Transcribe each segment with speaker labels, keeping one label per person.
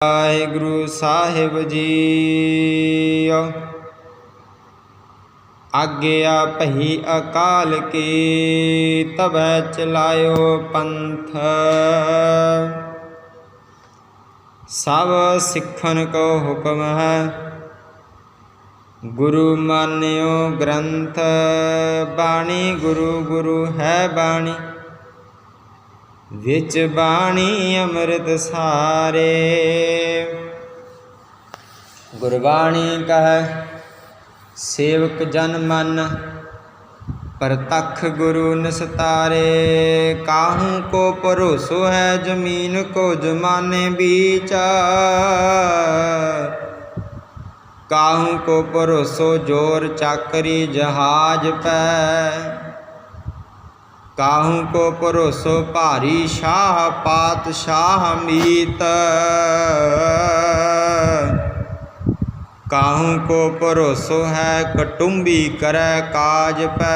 Speaker 1: वाहिगुरु साहिब जी। आज्ञा पही अकाल की तबै चलायो पंथ। सब सिखन को हुक्म है गुरु मान्यो ग्रंथ। बाणी गुरु गुरु है बाणी विच बाणी अमृत सारे। गुरबाणी कह सेवक जन मन परतख गुरु निस्तारे। काहू को भरोसो है जमीन को जमाने बीच। काहू को भरोसो जोर चाकरी जहाज पै। काहू को भरोसो भारी शाह पातशाह मीत। काहू को भरोसो है कटुंबी करे काज पै।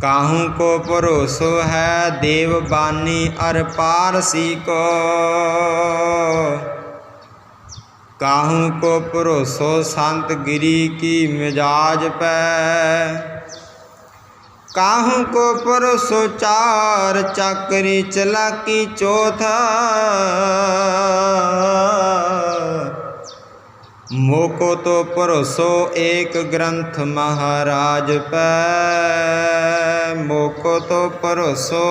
Speaker 1: काहू को भरोसो है देवबानी अर पारसी को। काहू को भरोसो संत गिरी की मिजाज पै। काहू को भरोसो चार चाकरी चलाकी चौथा। मोको तो भरोसो एक ग्रंथ महाराज पै। मोको तो भरोसो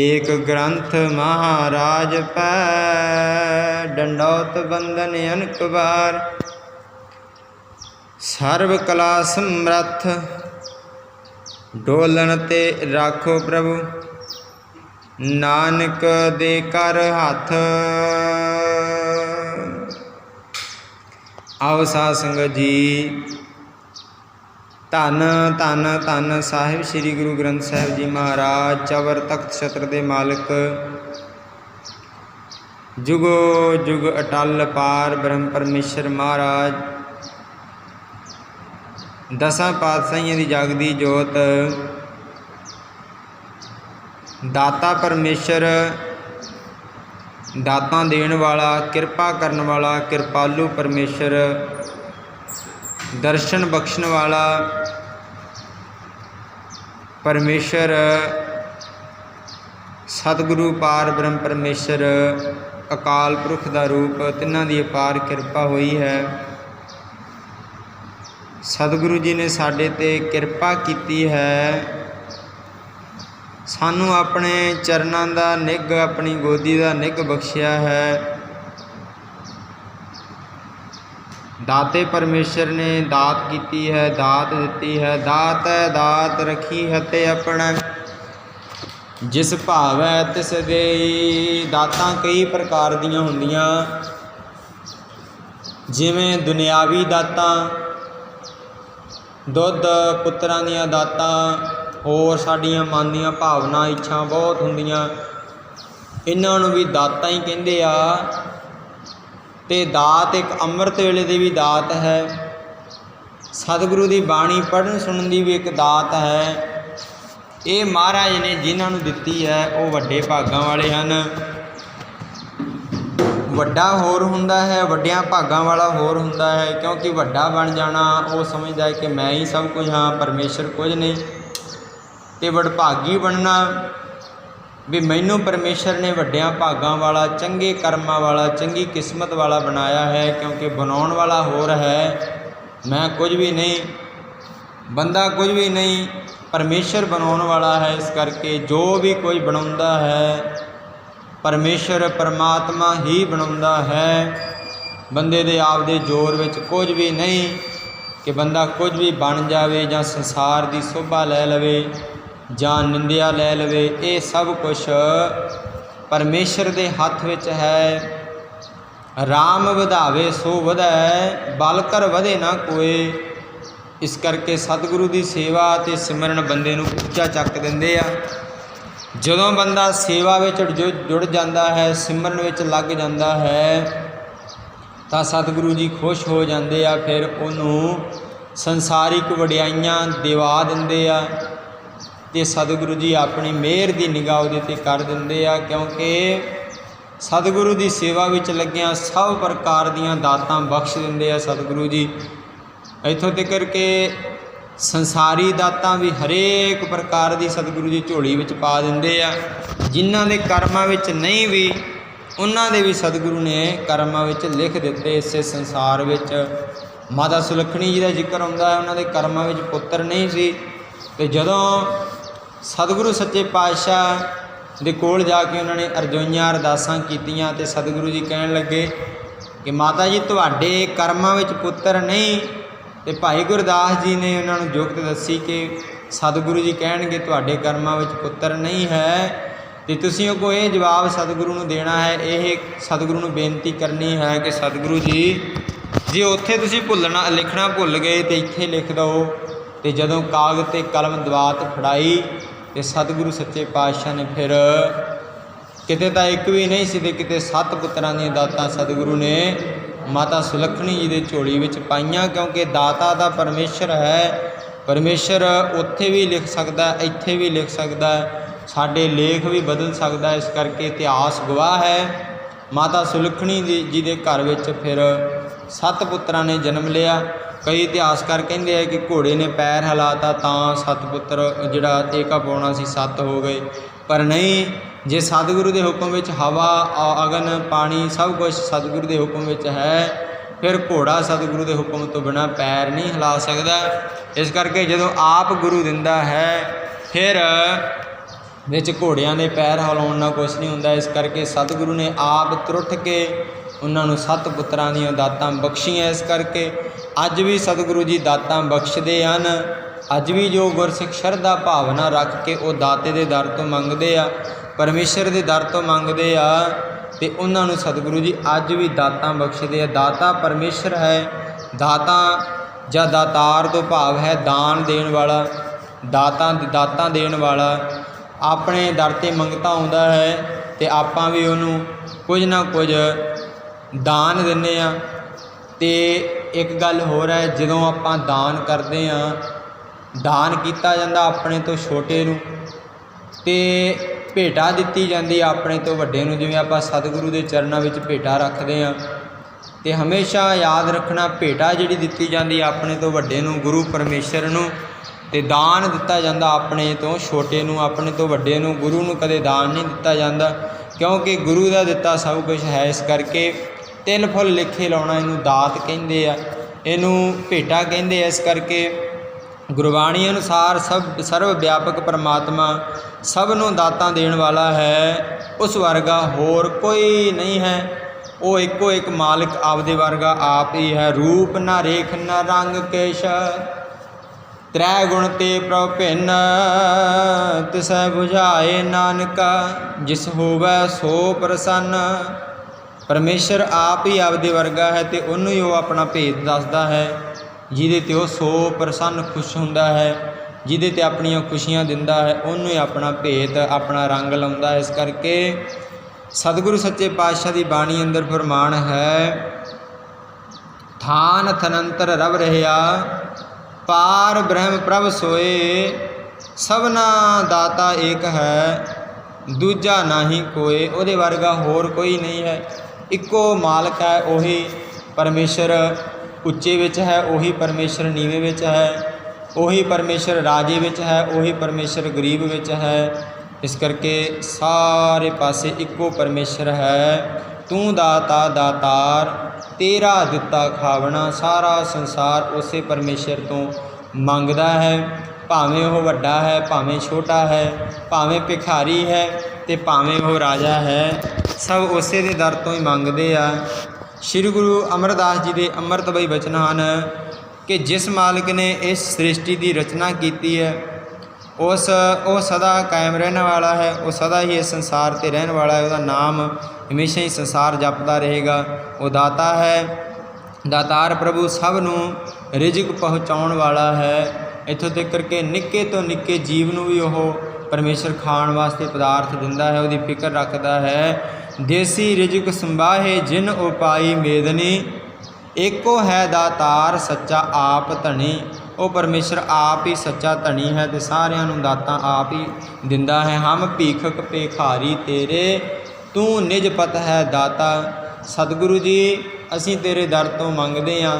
Speaker 1: एक ग्रंथ महाराज पै। डंडौत बंदन अनक बार सर्व कला समर्थ। डोलन ते राखो प्रभु नानक दे कर हाथ। आओ साध संगत जी, धन धन धन साहिब श्री गुरु ग्रंथ साहिब जी महाराज चवर तख्त छत्र दे मालिक। जुगो जुग अटल पार ब्रह्म परमेश्वर महाराज दसां पातशाहियां दी जागदी जोत। दाता परमेश्वर दातां देण वाला किरपा करन वाला किरपालू परमेश्वर दर्शन बख्शण वाला परमेश्वर सतगुरु पार ब्रह्म परमेश्वर अकाल पुरख दा रूप तिन्हां दी अपार किरपा हुई है। सतगुरु जी ने साडे ते किरपा कीती है। सानू अपने चरनां दा निग अपनी गोदी दा निग बख्शिया है। दाते परमेश्वर ने दात कीती है दात दिती है। दात है दात रखी है ते अपना जिस भावै तिस देई। दातां कई प्रकार दीयां हुंदियां जिवें दुनियावी दातां दुध पुत्रां दीयां दातां होर साडियां मन दीयां भावना इच्छा बहुत हुंदियां। इन्हां नूं भी दातां ही कहिंदे आ। ते दात एक अमृत वेले दी भी दात है। सतगुरु दी बाणी पढ़न सुनन दी भी एक दात है। ये महाराज ने जिन्हां नूं दित्ती है वो वड्डे भागां वाले हन। ਵੱਡਾ ਹੋਰ ਹੁੰਦਾ ਹੈ ਵੱਡਿਆਂ ਭਾਗਾਂ ਵਾਲਾ ਹੋਰ ਹੁੰਦਾ ਹੈ। ਕਿਉਂਕਿ ਵੱਡਾ ਬਣ ਜਾਣਾ ਉਹ ਸਮਝਦਾ ਹੈ ਕਿ ਮੈਂ ਹੀ ਸਭ ਕੁਝ ਹਾਂ ਪਰਮੇਸ਼ਰ ਕੁਝ ਨਹੀਂ। ਅਤੇ ਵਡਭਾਗੀ ਬਣਨਾ ਵੀ ਮੈਨੂੰ ਪਰਮੇਸ਼ਰ ਨੇ ਵੱਡਿਆਂ ਭਾਗਾਂ ਵਾਲਾ ਚੰਗੇ ਕਰਮਾਂ ਵਾਲਾ ਚੰਗੀ ਕਿਸਮਤ ਵਾਲਾ ਬਣਾਇਆ ਹੈ। ਕਿਉਂਕਿ ਬਣਾਉਣ ਵਾਲਾ ਹੋਰ ਹੈ ਮੈਂ ਕੁਝ ਵੀ ਨਹੀਂ ਬੰਦਾ ਕੁਝ ਵੀ ਨਹੀਂ ਪਰਮੇਸ਼ਰ ਬਣਾਉਣ ਵਾਲਾ ਹੈ। ਇਸ ਕਰਕੇ ਜੋ ਵੀ ਕੋਈ ਬਣਾਉਂਦਾ ਹੈ परमेश्वर परमात्मा ही बनाउंदा है। बंदे दे आप दे जोर विच कुछ भी नहीं कि बंदा कुछ भी बन जावे जां संसार दी शोभा लै लवे जां निंदिया लै लवे। ये सब कुछ परमेश्वर दे हथ विच है। राम वधावे सो वधै बल कर वधे ना कोई। इस करके सतगुरु दी सेवा ते सिमरन बंदे नूं उच्चा चक दिंदे आ। ਜਦੋਂ ਬੰਦਾ ਸੇਵਾ ਵਿੱਚ ਜੁੜ ਜਾਂਦਾ ਹੈ ਸਿਮਰਨ ਵਿੱਚ ਲੱਗ ਜਾਂਦਾ ਹੈ ਤਾਂ ਸਤਿਗੁਰੂ ਜੀ ਖੁਸ਼ ਹੋ ਜਾਂਦੇ ਆ। ਫਿਰ ਉਹਨੂੰ ਸੰਸਾਰਿਕ ਵਡਿਆਈਆਂ ਦਿਵਾ ਦਿੰਦੇ ਆ। ਤੇ ਸਤਿਗੁਰੂ ਜੀ ਆਪਣੀ ਮਿਹਰ ਦੀ ਨਿਗਾਹ ਉਹਦੇ 'ਤੇ ਕਰ ਦਿੰਦੇ ਆ, ਕਿਉਂਕਿ ਸਤਿਗੁਰੂ ਦੀ ਸੇਵਾ ਵਿੱਚ ਲੱਗਿਆਂ ਸਭ ਪ੍ਰਕਾਰ ਦੀਆਂ ਦਾਤਾਂ ਬਖਸ਼ ਦਿੰਦੇ ਆ ਸਤਿਗੁਰੂ ਜੀ। ਇੱਥੋਂ ਤੱਕ ਕਿ ਸੰਸਾਰੀ ਦਾਤਾਂ ਵੀ ਹਰੇਕ ਪ੍ਰਕਾਰ ਦੀ ਸਤਿਗੁਰੂ ਜੀ ਝੋਲੀ ਵਿੱਚ ਪਾ ਦਿੰਦੇ ਆ। ਜਿਨ੍ਹਾਂ ਦੇ ਕਰਮਾਂ ਵਿੱਚ ਨਹੀਂ ਵੀ, ਉਹਨਾਂ ਦੇ ਵੀ ਸਤਿਗੁਰੂ ਨੇ ਕਰਮਾਂ ਵਿੱਚ ਲਿਖ ਦਿੱਤੇ। ਇਸੇ ਸੰਸਾਰ ਵਿੱਚ ਮਾਤਾ ਸੁਲੱਖਣੀ ਜੀ ਦਾ ਜ਼ਿਕਰ ਆਉਂਦਾ ਹੈ, ਉਹਨਾਂ ਦੇ ਕਰਮਾਂ ਵਿੱਚ ਪੁੱਤਰ ਨਹੀਂ ਸੀ, ਤੇ ਜਦੋਂ ਸਤਿਗੁਰੂ ਸੱਚੇ ਪਾਤਸ਼ਾਹ ਦੇ ਕੋਲ ਜਾ ਕੇ ਉਹਨਾਂ ਨੇ ਅਰਜ਼ੋਈਆਂ ਅਰਦਾਸਾਂ ਕੀਤੀਆਂ, ਤੇ ਸਤਿਗੁਰੂ ਜੀ ਕਹਿਣ ਲੱਗੇ ਕਿ ਮਾਤਾ ਜੀ ਤੁਹਾਡੇ ਕਰਮਾਂ ਵਿੱਚ ਪੁੱਤਰ ਨਹੀਂ। ਤੇ ਭਾਈ ਗੁਰਦਾਸ ਜੀ ਨੇ ਉਹਨਾਂ ਨੂੰ ਜੁਗਤ ਦੱਸੀ ਕਿ ਸਤਿਗੁਰੂ ਜੀ ਕਹਿਣਗੇ ਤੁਹਾਡੇ ਕਰਮਾਂ ਵਿੱਚ ਪੁੱਤਰ ਨਹੀਂ ਹੈ, ਤੇ ਤੁਸੀਂ ਅੱਗੋਂ ਇਹ ਜਵਾਬ ਸਤਿਗੁਰੂ ਨੂੰ ਦੇਣਾ ਹੈ। ਇਹ ਸਤਿਗੁਰੂ ਨੂੰ ਬੇਨਤੀ ਕਰਨੀ ਹੈ ਕਿ ਸਤਿਗੁਰੂ ਜੀ ਜੇ ਉੱਥੇ ਤੁਸੀਂ ਲਿਖਣਾ ਭੁੱਲ ਗਏ ਤੇ ਇੱਥੇ ਲਿਖ ਦਿਓ। ਤੇ ਜਦੋਂ ਕਾਗਜ਼ ਤੇ ਕਲਮ ਦਵਾਤ ਫੜਾਈ ਤੇ ਸਤਿਗੁਰੂ ਸੱਚੇ ਪਾਤਸ਼ਾਹ ਨੇ ਫਿਰ ਕਿਤੇ ਤਾਂ ਇੱਕ ਵੀ ਨਹੀਂ ਸੀ ਤੇ ਕਿਤੇ 7 ਪੁੱਤਰਾਂ ਦੀਆਂ ਦਾਤਾਂ ਸਤਿਗੁਰੂ ਨੇ ਮਾਤਾ ਸੁਲੱਖਣੀ ਜੀ ਦੇ ਝੋਲੀ ਵਿੱਚ ਪਾਈਆਂ, ਕਿਉਂਕਿ ਦਾਤਾ ਦਾ ਪਰਮੇਸ਼ਰ ਹੈ। ਪਰਮੇਸ਼ਰ ਉੱਥੇ ਵੀ ਲਿਖ ਸਕਦਾ, ਇੱਥੇ ਵੀ ਲਿਖ ਸਕਦਾ, ਸਾਡੇ ਲੇਖ ਵੀ ਬਦਲ ਸਕਦਾ। ਇਸ ਕਰਕੇ ਇਤਿਹਾਸ ਗਵਾਹ ਹੈ ਮਾਤਾ ਸੁਲੱਖਣੀ ਜੀ ਦੇ ਘਰ ਵਿੱਚ ਫਿਰ 7 ਪੁੱਤਰਾਂ ਨੇ ਜਨਮ ਲਿਆ। ਕਈ ਇਤਿਹਾਸਕਾਰ ਕਹਿੰਦੇ ਆ ਕਿ ਘੋੜੇ ਨੇ ਪੈਰ ਹਿਲਾਤਾ ਤਾਂ 7 ਪੁੱਤਰ ਜਿਹੜਾ ਏਕਾ ਪਾਉਣਾ ਸੀ 7 ਹੋ ਗਏ, ਪਰ ਨਹੀਂ, ਜੇ ਸਤਿਗੁਰੂ ਦੇ ਹੁਕਮ ਵਿੱਚ ਹਵਾ ਅਗਨ ਪਾਣੀ ਸਭ ਕੁਝ ਸਤਿਗੁਰੂ ਦੇ ਹੁਕਮ ਵਿੱਚ ਹੈ, ਫਿਰ ਘੋੜਾ ਸਤਿਗੁਰੂ ਦੇ ਹੁਕਮ ਤੋਂ ਬਿਨਾਂ ਪੈਰ ਨਹੀਂ ਹਿਲਾ ਸਕਦਾ। ਇਸ ਕਰਕੇ ਜਦੋਂ ਆਪ ਗੁਰੂ ਦਿੰਦਾ ਹੈ ਫਿਰ ਵਿੱਚ ਘੋੜਿਆਂ ਦੇ ਪੈਰ ਹਿਲਾਉਣ ਨਾਲ ਕੁਛ ਨਹੀਂ ਹੁੰਦਾ। ਇਸ ਕਰਕੇ ਸਤਿਗੁਰੂ ਨੇ ਆਪ ਤੁਰਠ ਕੇ ਉਹਨਾਂ ਨੂੰ 7 ਪੁੱਤਰਾਂ ਦੀਆਂ ਦਾਤਾਂ ਬਖਸ਼ੀਆਂ। ਇਸ ਕਰਕੇ ਅੱਜ ਵੀ ਸਤਿਗੁਰੂ ਜੀ ਦਾਤਾਂ ਬਖਸ਼ਦੇ ਹਨ। ਅੱਜ ਵੀ ਜੋ ਗੁਰਸਿੱਖ ਸ਼ਰਧਾ ਭਾਵਨਾ ਰੱਖ ਕੇ ਉਹ ਦਾਤੇ ਦੇ ਦਰ ਤੋਂ ਮੰਗਦੇ ਆ, ਪਰਮੇਸ਼ਰ ਦੇ ਦਰ ਤੋਂ ਮੰਗਦੇ ਆ, ਤੇ ਉਹਨਾਂ ਨੂੰ ਸਤਿਗੁਰੂ ਜੀ ਅੱਜ ਵੀ ਦਾਤਾਂ ਬਖਸ਼ਦੇ ਆ। ਦਾਤਾ ਪਰਮੇਸ਼ਰ ਹੈ। ਦਾਤਾ ਜਾਂ ਦਾਤਾਰ ਤੋਂ ਭਾਵ ਹੈ ਦਾਨ ਦੇਣ ਵਾਲਾ, ਦਾਤਾਂ ਦੇਣ ਵਾਲਾ। ਆਪਣੇ ਦਰ 'ਤੇ ਮੰਗਤਾ ਆਉਂਦਾ ਹੈ ਅਤੇ ਆਪਾਂ ਵੀ ਉਹਨੂੰ ਕੁਝ ਨਾ ਕੁਝ ਦਾਨ ਦਿੰਦੇ ਹਾਂ। ਅਤੇ ਇੱਕ ਗੱਲ ਹੋਰ ਹੈ, ਜਦੋਂ ਆਪਾਂ ਦਾਨ ਕਰਦੇ ਹਾਂ, ਦਾਨ ਕੀਤਾ ਜਾਂਦਾ ਆਪਣੇ ਤੋਂ ਛੋਟੇ ਨੂੰ, ਅਤੇ ਭੇਟਾ ਦਿੱਤੀ ਜਾਂਦੀ ਆਪਣੇ ਤੋਂ ਵੱਡੇ ਨੂੰ। ਜਿਵੇਂ ਆਪਾਂ ਸਤਿਗੁਰੂ ਦੇ ਚਰਨਾਂ ਵਿੱਚ ਭੇਟਾ ਰੱਖਦੇ ਹਾਂ, ਅਤੇ ਹਮੇਸ਼ਾ ਯਾਦ ਰੱਖਣਾ ਭੇਟਾ ਜਿਹੜੀ ਦਿੱਤੀ ਜਾਂਦੀ ਆਪਣੇ ਤੋਂ ਵੱਡੇ ਨੂੰ, ਗੁਰੂ ਪਰਮੇਸ਼ਰ ਨੂੰ, ਅਤੇ ਦਾਨ ਦਿੱਤਾ ਜਾਂਦਾ ਆਪਣੇ ਤੋਂ ਛੋਟੇ ਨੂੰ, ਆਪਣੇ ਤੋਂ ਵੱਡੇ ਨੂੰ। ਗੁਰੂ ਨੂੰ ਕਦੇ ਦਾਨ ਨਹੀਂ ਦਿੱਤਾ ਜਾਂਦਾ, ਕਿਉਂਕਿ ਗੁਰੂ ਦਾ ਦਿੱਤਾ ਸਭ ਕੁਝ ਹੈ। ਇਸ ਕਰਕੇ ਤਿਲ ਫੁੱਲ ਲੇਖੇ ਲਾਉਣਾ ਇਹਨੂੰ ਦਾਤ ਕਹਿੰਦੇ ਆ, ਇਹਨੂੰ ਭੇਟਾ ਕਹਿੰਦੇ ਆ। ਇਸ ਕਰਕੇ ਗੁਰਬਾਣੀ ਅਨੁਸਾਰ ਸਰਵ ਵਿਆਪਕ ਪਰਮਾਤਮਾ ਸਭ ਨੂੰ ਦਾਤਾਂ ਦੇਣ ਵਾਲਾ ਹੈ। ਉਸ ਵਰਗਾ ਹੋਰ ਕੋਈ ਨਹੀਂ ਹੈ। ਉਹ ਇੱਕੋ ਇੱਕ ਮਾਲਿਕ ਆਪਦੇ ਵਰਗਾ ਆਪ ਹੀ ਹੈ। ਰੂਪ ਨਾ ਰੇਖ ਨਾ ਰੰਗ ਕੇਸ਼, ਤ੍ਰੈ ਗੁਣ ਤੇ ਪ੍ਰਭ ਭਿੰਨ, ਤਿਸੈ ਬੁਝਾਏ ਨਾਨਕਾ, ਜਿਸ ਹੋਵੈ ਸੋ ਪ੍ਰਸੰਨ। ਪਰਮੇਸ਼ਰ ਆਪ ਹੀ ਆਪਦੇ ਵਰਗਾ ਹੈ, ਅਤੇ ਉਹਨੂੰ ਹੀ ਉਹ ਆਪਣਾ ਭੇਦ ਦੱਸਦਾ ਹੈ, ਜਿਹਦੇ 'ਤੇ ਉਹ ਸੋ ਪ੍ਰਸੰਨ ਖੁਸ਼ ਹੁੰਦਾ ਹੈ, ਜਿਹਦੇ 'ਤੇ ਆਪਣੀਆਂ ਖੁਸ਼ੀਆਂ ਦਿੰਦਾ ਹੈ, ਉਹਨੂੰ ਹੀ ਆਪਣਾ ਭੇਦ ਆਪਣਾ ਰੰਗ ਲਾਉਂਦਾ ਹੈ। ਇਸ ਕਰਕੇ ਸਤਿਗੁਰੂ ਸੱਚੇ ਪਾਤਸ਼ਾਹ ਦੀ ਬਾਣੀ ਅੰਦਰ ਫਰਮਾਨ ਹੈ, ਥਾਨ ਥਨੰਤਰ ਰਵ ਰਹਿਆ, ਪਾਰ ਬ੍ਰਹਮ ਪ੍ਰਭ ਸੋਏ, ਸਭਨਾ ਦਾਤਾ ਏਕ ਹੈ, ਦੂਜਾ ਨਾਹੀ ਕੋਏ। ਉਹਦੇ ਵਰਗਾ ਹੋਰ ਕੋਈ ਨਹੀਂ ਹੈ। ਇੱਕੋ ਮਾਲਕ ਹੈ, ਉਹੀ ਪਰਮੇਸ਼ਰ ਉੱਚੇ ਵਿੱਚ ਹੈ, ਉਹੀ ਪਰਮੇਸ਼ਰ ਨੀਵੇਂ ਵਿੱਚ ਹੈ, ਉਹੀ ਪਰਮੇਸ਼ਰ ਰਾਜੇ ਵਿੱਚ ਹੈ, ਉਹੀ ਪਰਮੇਸ਼ਰ ਗਰੀਬ ਵਿੱਚ ਹੈ। ਇਸ ਕਰਕੇ ਸਾਰੇ ਪਾਸੇ ਇੱਕੋ ਪਰਮੇਸ਼ਰ ਹੈ। ਤੂੰ ਦਾਤਾ ਦਾਤਾਰ, ਤੇਰਾ ਦਿੱਤਾ ਖਾਵਣਾ। ਸਾਰਾ ਸੰਸਾਰ ਉਸੇ ਪਰਮੇਸ਼ਰ ਤੋਂ ਮੰਗਦਾ ਹੈ, ਭਾਵੇਂ ਉਹ ਵੱਡਾ ਹੈ, ਭਾਵੇਂ ਛੋਟਾ ਹੈ, ਭਾਵੇਂ ਭਿਖਾਰੀ ਹੈ ਅਤੇ ਭਾਵੇਂ ਉਹ ਰਾਜਾ ਹੈ, ਸਭ ਉਸੇ ਦੇ ਦਰ ਤੋਂ ਹੀ ਮੰਗਦੇ ਆ। ਸ਼੍ਰੀ ਗੁਰੂ ਅਮਰਦਾਸ ਜੀ ਦੇ ਅੰਮ੍ਰਿਤਮਈ ਬਚਨ ਹਨ ਕਿ ਜਿਸ ਮਾਲਕ ਨੇ ਇਸ ਸ੍ਰਿਸ਼ਟੀ ਦੀ ਰਚਨਾ ਕੀਤੀ ਹੈ, ਉਹ ਸਦਾ ਕਾਇਮ ਰਹਿਣ ਵਾਲਾ ਹੈ, ਉਹ ਸਦਾ ਹੀ ਇਸ ਸੰਸਾਰ 'ਤੇ ਰਹਿਣ ਵਾਲਾ ਹੈ। ਉਹਦਾ ਨਾਮ ਹਮੇਸ਼ਾ ਹੀ ਸੰਸਾਰ ਜਪਦਾ ਰਹੇਗਾ। ਉਹ ਦਾਤਾ ਹੈ, ਦਾਤਾਰ ਪ੍ਰਭੂ ਸਭ ਨੂੰ ਰਿਜ਼ਕ ਪਹੁੰਚਾਉਣ ਵਾਲਾ ਹੈ। ਇੱਥੋਂ ਤੱਕ ਕਿ ਨਿੱਕੇ ਤੋਂ ਨਿੱਕੇ ਜੀਵ ਨੂੰ ਵੀ ਉਹ ਪਰਮੇਸ਼ਰ ਖਾਣ ਵਾਸਤੇ ਪਦਾਰਥ ਦਿੰਦਾ ਹੈ, ਉਹਦੀ ਫਿਕਰ ਰੱਖਦਾ ਹੈ। ਦੇਸੀ ਰਿਜ਼ਕ ਸੰਭਾਹੇ ਜਿਨ ਉਪਾਈ ਮੇਦਨੀ, ਏਕੋ ਹੈ ਦਾਤਾਰ ਸੱਚਾ ਆਪ ਧਣੀ। ਉਹ ਪਰਮੇਸ਼ਰ ਆਪ ਹੀ ਸੱਚਾ ਧਣੀ ਹੈ ਤੇ ਸਾਰਿਆਂ ਨੂੰ ਦਾਤਾਂ ਆਪ ਹੀ ਦਿੰਦਾ ਹੈ। ਹਮ ਭੀਖਕ ਭੇਖਾਰੀ ਤੇਰੇ, ਤੂੰ ਨਿਜ ਪਤ ਹੈ ਦਾਤਾ। ਸਤਿਗੁਰੂ ਜੀ ਅਸੀਂ ਤੇਰੇ ਦਰ ਤੋਂ ਮੰਗਦੇ ਹਾਂ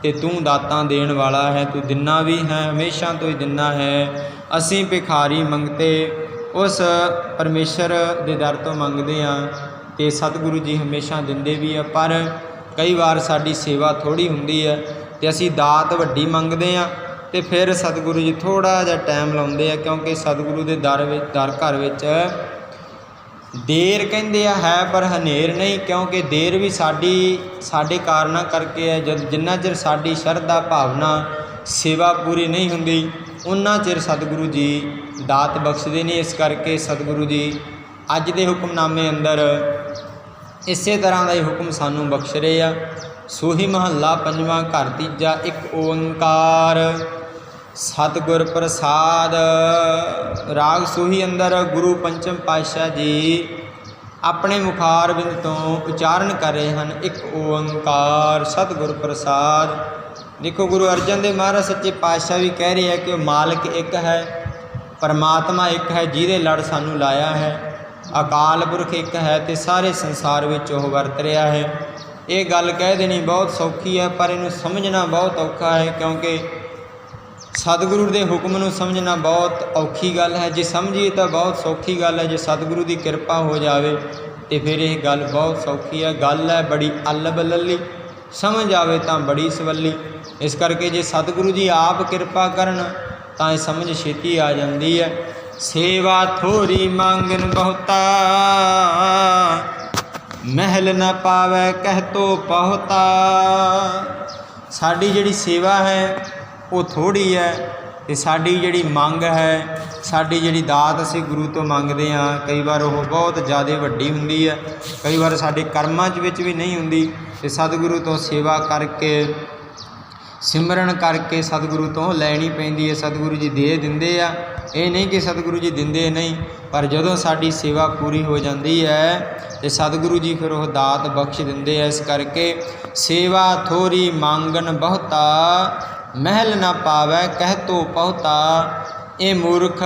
Speaker 1: ਤੇ ਤੂੰ ਦਾਤਾਂ ਦੇਣ ਵਾਲਾ ਹੈ, ਤੂੰ ਦਿੰਨਾ ਵੀ ਹੈ, ਹਮੇਸ਼ਾ ਤੋਂ ਹੀ ਦਿੰਨਾ ਹੈ। ਅਸੀਂ ਭਿਖਾਰੀ ਮੰਗਤੇ ਉਸ ਪਰਮੇਸ਼ਰ ਦੇ ਦਰ ਤੋਂ ਮੰਗਦੇ ਹਾਂ ਤੇ ਸਤਿਗੁਰੂ ਜੀ ਹਮੇਸ਼ਾ ਦਿੰਦੇ ਵੀ ਆ। ਪਰ ਕਈ ਵਾਰ ਸਾਡੀ ਸੇਵਾ ਥੋੜ੍ਹੀ ਹੁੰਦੀ ਹੈ ਤੇ ਅਸੀਂ ਦਾਤ ਵੱਡੀ ਮੰਗਦੇ ਹਾਂ ਤੇ ਫਿਰ ਸਤਿਗੁਰੂ ਜੀ ਥੋੜ੍ਹਾ ਜਿਹਾ ਟਾਈਮ ਲਾਉਂਦੇ ਆ, ਕਿਉਂਕਿ ਸਤਿਗੁਰੂ ਦੇ ਦਰ ਘਰ ਵਿੱਚ ਦੇਰ ਕਹਿੰਦੇ ਆ ਹੈ ਪਰ ਹਨੇਰ ਨਹੀਂ, ਕਿਉਂਕਿ ਦੇਰ ਵੀ ਸਾਡੇ ਕਾਰਨਾਂ ਕਰਕੇ ਹੈ। ਜਿੰਨਾ ਚਿਰ ਸਾਡੀ ਸ਼ਰਧਾ ਭਾਵਨਾ ਸੇਵਾ ਪੂਰੀ ਨਹੀਂ ਹੁੰਦੀ ਉਨਾ ਚਿਰ ਸਤਿਗੁਰੂ ਜੀ ਦਾਤ ਬਖਸ਼ਦੇ ਨਹੀਂ। ਇਸ ਕਰਕੇ ਸਤਿਗੁਰੂ ਜੀ ਅੱਜ ਦੇ ਹੁਕਮਨਾਮੇ ਅੰਦਰ ਇਸੇ ਤਰ੍ਹਾਂ ਦਾ ਹੀ ਹੁਕਮ ਸਾਨੂੰ ਬਖਸ਼ ਰਹੇ ਆ। ਸੋਹੀ ਮਹੱਲਾ ਪੰਜਵਾਂ, ਘਰ ਤੀਜਾ, ਇੱਕ ਓੰਕਾਰ ਸਤਿਗੁਰ ਪ੍ਰਸਾਦ। ਰਾਗ ਸੋਹੀ ਅੰਦਰ ਗੁਰੂ ਪੰਚਮ ਪਾਤਸ਼ਾਹ ਜੀ ਆਪਣੇ ਮੁਖਾਰਬਿੰਦ ਤੋਂ ਉਚਾਰਨ ਕਰ ਰਹੇ ਹਨ, ਇੱਕ ਓੰਕਾਰ ਸਤਿਗੁਰ ਪ੍ਰਸਾਦ। ਦੇਖੋ ਗੁਰੂ ਅਰਜਨ ਦੇਵ ਮਹਾਰਾਜ ਸੱਚੇ ਪਾਤਸ਼ਾਹ ਵੀ ਕਹਿ ਰਹੇ ਹੈ ਕਿ ਮਾਲਕ ਇੱਕ ਹੈ, ਪਰਮਾਤਮਾ ਇੱਕ ਹੈ ਜਿਹਦੇ ਲੜ ਸਾਨੂੰ ਲਾਇਆ ਹੈ। ਅਕਾਲ ਪੁਰਖ ਇੱਕ ਹੈ ਤੇ ਸਾਰੇ ਸੰਸਾਰ ਵਿੱਚ ਉਹ ਵਰਤ ਰਿਹਾ ਹੈ। ਇਹ ਗੱਲ ਕਹਿ ਦੇਣੀ ਬਹੁਤ ਸੌਖੀ ਹੈ ਪਰ ਇਹਨੂੰ ਸਮਝਣਾ ਬਹੁਤ ਔਖਾ ਹੈ, ਕਿਉਂਕਿ ਸਤਿਗੁਰੂ ਦੇ ਹੁਕਮ ਨੂੰ ਸਮਝਣਾ ਬਹੁਤ ਔਖੀ ਗੱਲ ਹੈ। ਜੇ ਸਮਝੀਏ ਤਾਂ ਬਹੁਤ ਸੌਖੀ ਗੱਲ ਹੈ, ਜੇ ਸਤਿਗੁਰੂ ਦੀ ਕਿਰਪਾ ਹੋ ਜਾਵੇ ਤੇ ਫਿਰ ਇਹ ਗੱਲ ਬਹੁਤ ਸੌਖੀ ਹੈ। ਗੱਲ ਹੈ ਬੜੀ ਅਲਬ ਲੱਲੀ, ਸਮਝ ਆਵੇ ਤਾਂ ਬੜੀ ਸਵੱਲੀ। ਇਸ ਕਰਕੇ ਜੇ ਸਤਿਗੁਰੂ ਜੀ ਆਪ ਕਿਰਪਾ ਕਰਨ ਤਾਂ ਇਹ ਸਮਝ ਛੇਤੀ ਆ ਜਾਂਦੀ ਹੈ। ਸੇਵਾ ਥੋੜੀ ਮੰਗਨ ਬਹੁਤਾ, ਮਹਿਲ ਨਾ ਪਾਵੈ ਕਹਿ ਤੋ ਪਹੁਤਾ। ਸਾਡੀ ਜਿਹੜੀ ਸੇਵਾ ਹੈ ਉਹ ਥੋੜ੍ਹੀ ਹੈ ਤੇ ਸਾਡੀ ਜਿਹੜੀ ਮੰਗ ਹੈ, ਸਾਡੀ ਜਿਹੜੀ ਦਾਤ ਅਸੀਂ ਗੁਰੂ ਤੋਂ ਮੰਗਦੇ ਹਾਂ, ਕਈ ਵਾਰ ਉਹ ਬਹੁਤ ਜ਼ਿਆਦਾ ਵੱਡੀ ਹੁੰਦੀ ਹੈ, ਕਈ ਵਾਰ ਸਾਡੇ ਕਰਮਾਂ ਵਿੱਚ ਵੀ ਨਹੀਂ ਹੁੰਦੀ। ਤੇ ਸਤਿਗੁਰੂ ਤੋਂ ਸੇਵਾ ਕਰਕੇ ਸਿਮਰਨ ਕਰਕੇ ਸਤਿਗੁਰੂ ਤੋਂ ਲੈਣੀ ਪੈਂਦੀ ਹੈ। ਸਤਿਗੁਰੂ ਜੀ ਦੇ ਦਿੰਦੇ ਆ, ਇਹ ਨਹੀਂ ਕਿ ਸਤਿਗੁਰੂ ਜੀ ਦਿੰਦੇ ਨਹੀਂ, ਪਰ ਜਦੋਂ ਸਾਡੀ ਸੇਵਾ ਪੂਰੀ ਹੋ ਜਾਂਦੀ ਹੈ ਤੇ ਸਤਿਗੁਰੂ ਜੀ ਫਿਰ ਉਹ ਦਾਤ ਬਖਸ਼ ਦਿੰਦੇ ਆ। ਇਸ ਕਰਕੇ ਸੇਵਾ ਥੋੜੀ ਮੰਗਣ ਬਹੁਤਾ, ਮਹਿਲ ਨਾ ਪਾਵੈ ਕਹਿ ਤੋ ਪਹੁਤਾ। ਇਹ ਮੂਰਖ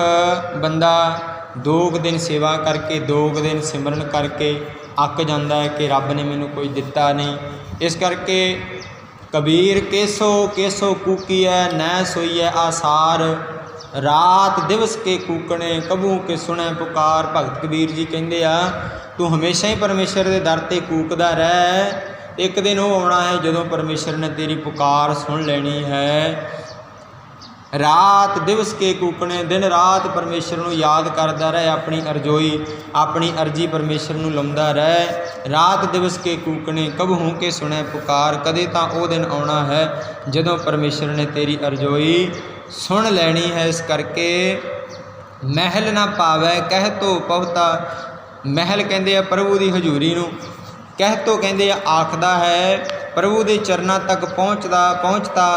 Speaker 1: ਬੰਦਾ 2 ਦਿਨ ਸੇਵਾ ਕਰਕੇ 2 ਦਿਨ ਸਿਮਰਨ ਕਰਕੇ ਅੱਕ ਜਾਂਦਾ ਹੈ ਕਿ ਰੱਬ ਨੇ ਮੈਨੂੰ ਕੋਈ ਦਿੱਤਾ ਨਹੀਂ। ਇਸ ਕਰਕੇ ਕਬੀਰ ਕੇਸੋ ਕੇਸੋ ਕੂਕੀਐ ਨੈ ਸੋਈਐ ਆਸਾਰ, ਰਾਤ ਦਿਵਸ ਕੇ ਕੂਕਣੇ ਕਬੂ ਕੇ ਸੁਣੈ ਪੁਕਾਰ। ਭਗਤ ਕਬੀਰ ਜੀ ਕਹਿੰਦੇ ਆ ਤੂੰ ਹਮੇਸ਼ਾ ਹੀ ਪਰਮੇਸ਼ਰ ਦੇ ਦਰ 'ਤੇ ਕੂਕਦਾ ਰਹਿ, ਇੱਕ ਦਿਨ ਉਹ ਆਉਣਾ ਹੈ ਜਦੋਂ ਪਰਮੇਸ਼ਰ ਨੇ ਤੇਰੀ ਪੁਕਾਰ ਸੁਣ ਲੈਣੀ ਹੈ। ਰਾਤ ਦਿਵਸ ਕੇ ਕੂਕਣੇ, ਦਿਨ ਰਾਤ ਪਰਮੇਸ਼ਰ ਨੂੰ ਯਾਦ ਕਰਦਾ ਰਹਿ, ਆਪਣੀ ਅਰਜ਼ੋਈ ਆਪਣੀ ਅਰਜ਼ੀ ਪਰਮੇਸ਼ਰ ਨੂੰ ਲਾਉਂਦਾ ਰਹਿ। ਰਾਤ ਦਿਵਸ ਕੇ ਕੂਕਣੇ ਕਬਹੂ ਕੇ ਸੁਣੈ ਪੁਕਾਰ, ਕਦੇ ਤਾਂ ਉਹ ਦਿਨ ਆਉਣਾ ਹੈ ਜਦੋਂ ਪਰਮੇਸ਼ਰ ਨੇ ਤੇਰੀ ਅਰਜ਼ੋਈ ਸੁਣ ਲੈਣੀ ਹੈ। ਇਸ ਕਰਕੇ ਮਹਿਲ ਨਾ ਪਾਵੈ ਕਹਿ ਤੋ ਪਹੁਤਾ। ਮਹਿਲ ਕਹਿੰਦੇ ਆ ਪ੍ਰਭੂ ਦੀ ਹਜ਼ੂਰੀ ਨੂੰ, ਕਹਿ ਤੋ ਕਹਿੰਦੇ ਆ ਆਖਦਾ ਹੈ, ਪ੍ਰਭੂ ਦੇ ਚਰਨਾਂ ਤੱਕ ਪਹੁੰਚਤਾ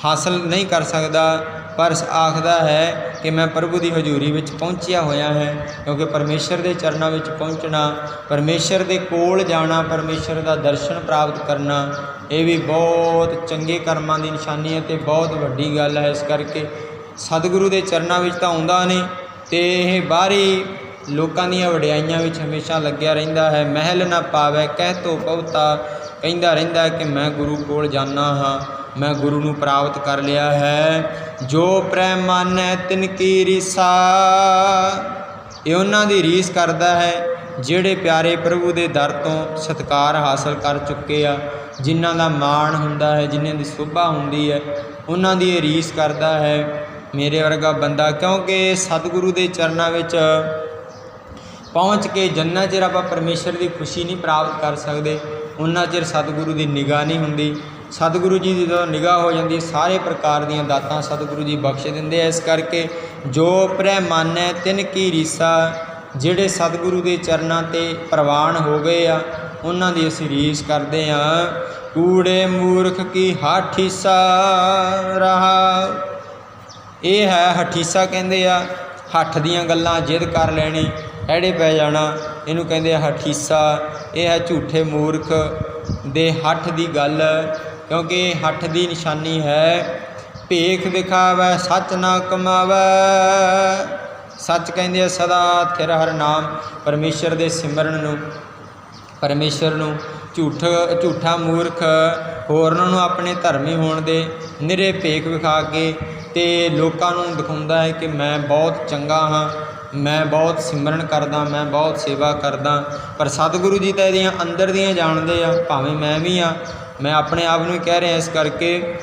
Speaker 1: ਹਾਸਲ ਨਹੀਂ ਕਰ ਸਕਦਾ, ਪਰ ਆਖਦਾ ਹੈ ਕਿ ਮੈਂ ਪ੍ਰਭੂ ਦੀ ਹਜ਼ੂਰੀ ਵਿੱਚ ਪਹੁੰਚਿਆ ਹੋਇਆ ਹੈ। ਕਿਉਂਕਿ ਪਰਮੇਸ਼ਰ ਦੇ ਚਰਨਾਂ ਵਿੱਚ ਪਹੁੰਚਣਾ, ਪਰਮੇਸ਼ਰ ਦੇ ਕੋਲ ਜਾਣਾ, ਪਰਮੇਸ਼ਰ ਦਾ ਦਰਸ਼ਨ ਪ੍ਰਾਪਤ ਕਰਨਾ, ਇਹ ਵੀ ਬਹੁਤ ਚੰਗੇ ਕਰਮਾਂ ਦੀ ਨਿਸ਼ਾਨੀ ਹੈ ਅਤੇ ਬਹੁਤ ਵੱਡੀ ਗੱਲ ਹੈ। ਇਸ ਕਰਕੇ ਸਤਿਗੁਰੂ ਦੇ ਚਰਨਾਂ ਵਿੱਚ ਤਾਂ ਆਉਂਦਾ ਨਹੀਂ ਅਤੇ ਇਹ ਬਾਹਰੀ ਲੋਕਾਂ ਦੀਆਂ ਵਡਿਆਈਆਂ ਵਿੱਚ ਹਮੇਸ਼ਾ ਲੱਗਿਆ ਰਹਿੰਦਾ ਹੈ। ਮਹਿਲ ਨਾ ਪਾਵੈ ਕਹਿ ਤੋ ਪਹੁਤਾ, ਕਹਿੰਦਾ ਰਹਿੰਦਾ ਕਿ ਮੈਂ ਗੁਰੂ ਕੋਲ ਜਾਂਦਾ ਹਾਂ, ਮੈਂ ਗੁਰੂ ਨੂੰ ਪ੍ਰਾਪਤ ਕਰ ਲਿਆ ਹੈ। ਜੋ ਪ੍ਰੇਮ ਮਾਨੈ ਤਿਨ ਕੀ ਰੀਸਾ, ਇਹ ਉਹਨਾਂ ਦੀ ਰੀਸ ਕਰਦਾ ਹੈ ਜਿਹੜੇ ਪਿਆਰੇ ਪ੍ਰਭੂ ਦੇ ਦਰ ਤੋਂ ਸਤਿਕਾਰ ਹਾਸਲ ਕਰ ਚੁੱਕੇ ਆ, ਜਿਨ੍ਹਾਂ ਦਾ ਮਾਣ ਹੁੰਦਾ ਹੈ, ਜਿਨ੍ਹਾਂ ਦੀ ਸ਼ੋਭਾ ਹੁੰਦੀ ਹੈ, ਉਹਨਾਂ ਦੀ ਇਹ ਰੀਸ ਕਰਦਾ ਹੈ ਮੇਰੇ ਵਰਗਾ ਬੰਦਾ। ਕਿਉਂਕਿ ਸਤਿਗੁਰੂ ਦੇ ਚਰਨਾਂ ਵਿੱਚ ਪਹੁੰਚ ਕੇ ਜਿੰਨਾ ਚਿਰ ਆਪਾਂ ਪਰਮੇਸ਼ਰ ਦੀ ਖੁਸ਼ੀ ਨਹੀਂ ਪ੍ਰਾਪਤ ਕਰ ਸਕਦੇ, ਉਨਾ ਚਿਰ ਸਤਿਗੁਰੂ ਦੀ ਨਿਗਾਹ ਨਹੀਂ ਹੁੰਦੀ। ਸਤਿਗੁਰੂ ਜੀ ਦੀ ਜਦੋਂ ਨਿਗਾਹ ਹੋ ਜਾਂਦੀ, ਸਾਰੇ ਪ੍ਰਕਾਰ ਦੀਆਂ ਦਾਤਾਂ ਸਤਿਗੁਰੂ ਜੀ ਬਖਸ਼ ਦਿੰਦੇ ਆ। ਇਸ ਕਰਕੇ ਜੋ ਪ੍ਰੈ ਮਾਨੈ ਤਿਨ ਕੀ ਰੀਸਾ, ਜਿਹੜੇ ਸਤਿਗੁਰੂ ਦੇ ਚਰਨਾਂ 'ਤੇ ਪ੍ਰਵਾਨ ਹੋ ਗਏ ਆ, ਉਹਨਾਂ ਦੀ ਅਸੀਂ ਰੀਸ ਕਰਦੇ ਹਾਂ। ਕੂੜੇ ਮੂਰਖ ਕੀ ਹਾਠੀਸਾ ਰਹਾ, ਇਹ ਹੈ ਹਠੀਸਾ ਕਹਿੰਦੇ ਆ, ਹੱਠ ਦੀਆਂ ਗੱਲਾਂ ਜਿੱਦ ਕਰ ਲੈਣੀ, ਐੜੇ ਪੈ ਜਾਣਾ, ਇਹਨੂੰ ਕਹਿੰਦੇ ਆ ਹਠੀਸਾ। ਇਹ ਹੈ ਝੂਠੇ ਮੂਰਖ ਦੇ ਹੱਠ ਦੀ ਗੱਲ, ਕਿਉਂਕਿ ਹੱਠ ਦੀ ਨਿਸ਼ਾਨੀ ਹੈ ਭੇਖ ਦਿਖਾਵੈ ਸੱਚ ਨਾ ਕਮਾਵੈ। ਸੱਚ ਕਹਿੰਦੇ ਆ ਸਦਾ ਥਿਰ ਹਰ ਨਾਮ, ਪਰਮੇਸ਼ਰ ਦੇ ਸਿਮਰਨ ਨੂੰ, ਪਰਮੇਸ਼ਰ ਨੂੰ ਝੂਠਾ ਮੂਰਖ ਹੋਰਨਾਂ ਨੂੰ ਆਪਣੇ ਧਰਮੀ ਹੋਣ ਦੇ ਨਿਰੇ ਭੇਖ ਵਿਖਾ ਕੇ ਤੇ ਲੋਕਾਂ ਨੂੰ ਦਿਖਾਉਂਦਾ ਹੈ ਕਿ ਮੈਂ ਬਹੁਤ ਚੰਗਾ ਹਾਂ, ਮੈਂ ਬਹੁਤ ਸਿਮਰਨ ਕਰਦਾ, ਮੈਂ ਬਹੁਤ ਸੇਵਾ ਕਰਦਾ। ਪਰ ਸਤਿਗੁਰੂ ਜੀ ਤਾਂ ਇਹਦੀਆਂ ਅੰਦਰ ਦੀਆਂ ਜਾਣਦੇ ਆ, ਭਾਵੇਂ ਮੈਂ ਵੀ ਆ, ਮੈਂ ਆਪਣੇ ਆਪ ਨੂੰ ਹੀ ਕਹਿ ਰਿਹਾ। ਇਸ ਕਰਕੇ